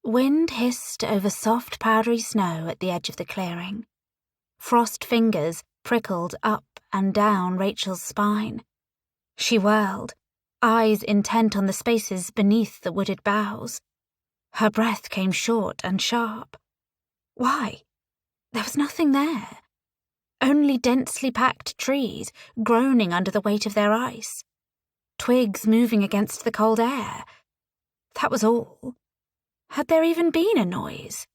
Wind hissed over soft powdery snow at the edge of the clearing. Frost fingers prickled up and down Rachel's spine. She whirled, eyes intent on the spaces beneath the wooded boughs. Her breath came short and sharp. Why? There was nothing there. Only densely packed trees groaning under the weight of their ice. Twigs moving against the cold air. That was all. Had there even been a noise?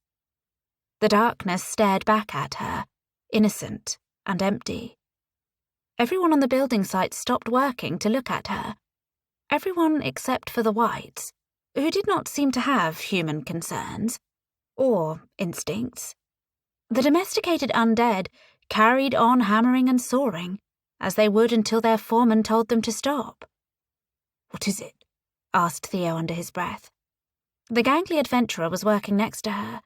The darkness stared back at her, innocent and empty. Everyone on the building site stopped working to look at her. Everyone except for the Whites, who did not seem to have human concerns or instincts. The domesticated undead carried on hammering and sawing, as they would until their foreman told them to stop. "What is it?" asked Theo under his breath. The gangly adventurer was working next to her.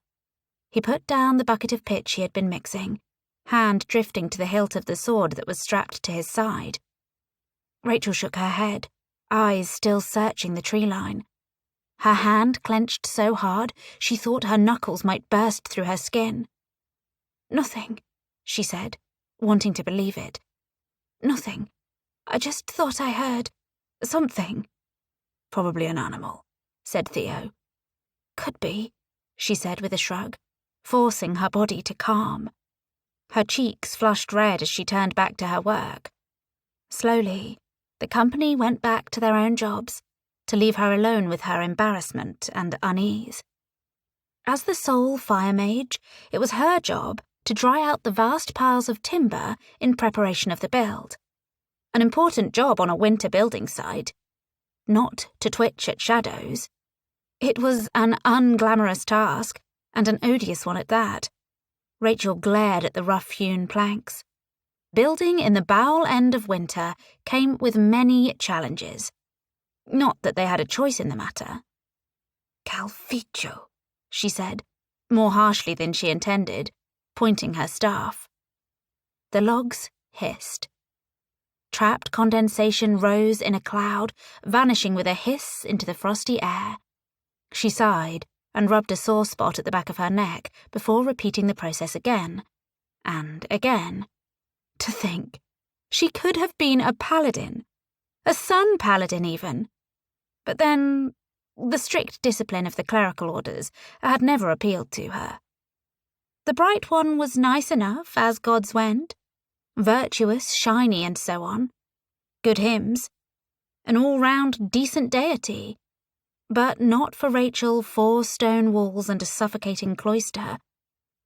He put down the bucket of pitch he had been mixing, hand drifting to the hilt of the sword that was strapped to his side. Rachel shook her head, eyes still searching the tree line. Her hand clenched so hard she thought her knuckles might burst through her skin. "Nothing," she said, wanting to believe it. "Nothing. I just thought I heard something." "Probably an animal," said Theo. "Could be," she said with a shrug, forcing her body to calm. Her cheeks flushed red as she turned back to her work. Slowly, the company went back to their own jobs, to leave her alone with her embarrassment and unease. As the sole fire mage, it was her job to dry out the vast piles of timber in preparation of the build. An important job on a winter building site. Not to twitch at shadows. It was an unglamorous task, and an odious one at that. Rachel glared at the rough-hewn planks. Building in the bowel end of winter came with many challenges. Not that they had a choice in the matter. "Calficho," she said, more harshly than she intended, pointing her staff. The logs hissed. Trapped condensation rose in a cloud, vanishing with a hiss into the frosty air. She sighed and rubbed a sore spot at the back of her neck before repeating the process again, and again. To think, she could have been a paladin, a sun paladin even. But then, the strict discipline of the clerical orders had never appealed to her. The bright one was nice enough, as gods went. Virtuous, shiny, and so on. Good hymns. An all-round decent deity. But not for Rachel 4 stone walls and a suffocating cloister.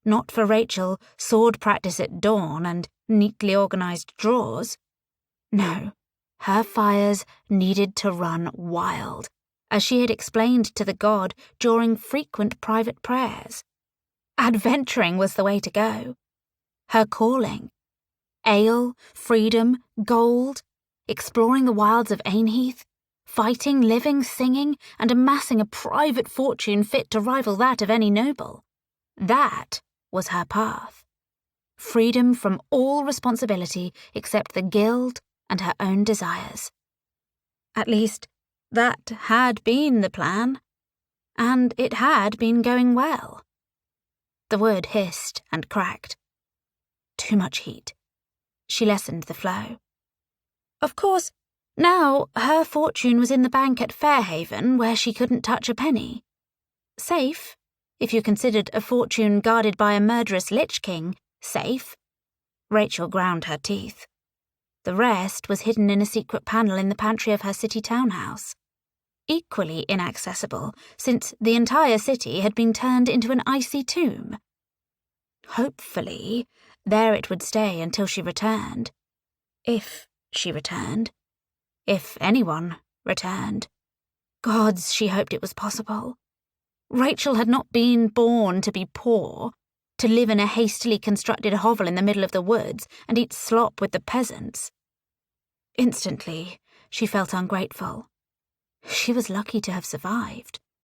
Not for Rachel sword practice at dawn and neatly organised drawers. No, her fires needed to run wild, as she had explained to the god during frequent private prayers. Adventuring was the way to go. Her calling. Ale, freedom, gold, exploring the wilds of Ainheath, fighting, living, singing, and amassing a private fortune fit to rival that of any noble. That was her path. Freedom from all responsibility except the guild and her own desires. At least, that had been the plan, and it had been going well. The wood hissed and cracked. Too much heat. She lessened the flow. Of course, now her fortune was in the bank at Fairhaven, where she couldn't touch a penny. Safe, if you considered a fortune guarded by a murderous Lich King safe. Rachel ground her teeth. The rest was hidden in a secret panel in the pantry of her city townhouse. Equally inaccessible, since the entire city had been turned into an icy tomb. Hopefully, there it would stay until she returned. If she returned. If anyone returned. Gods, she hoped it was possible. Rachel had not been born to be poor, to live in a hastily constructed hovel in the middle of the woods and eat slop with the peasants. Instantly, she felt ungrateful. She was lucky to have survived.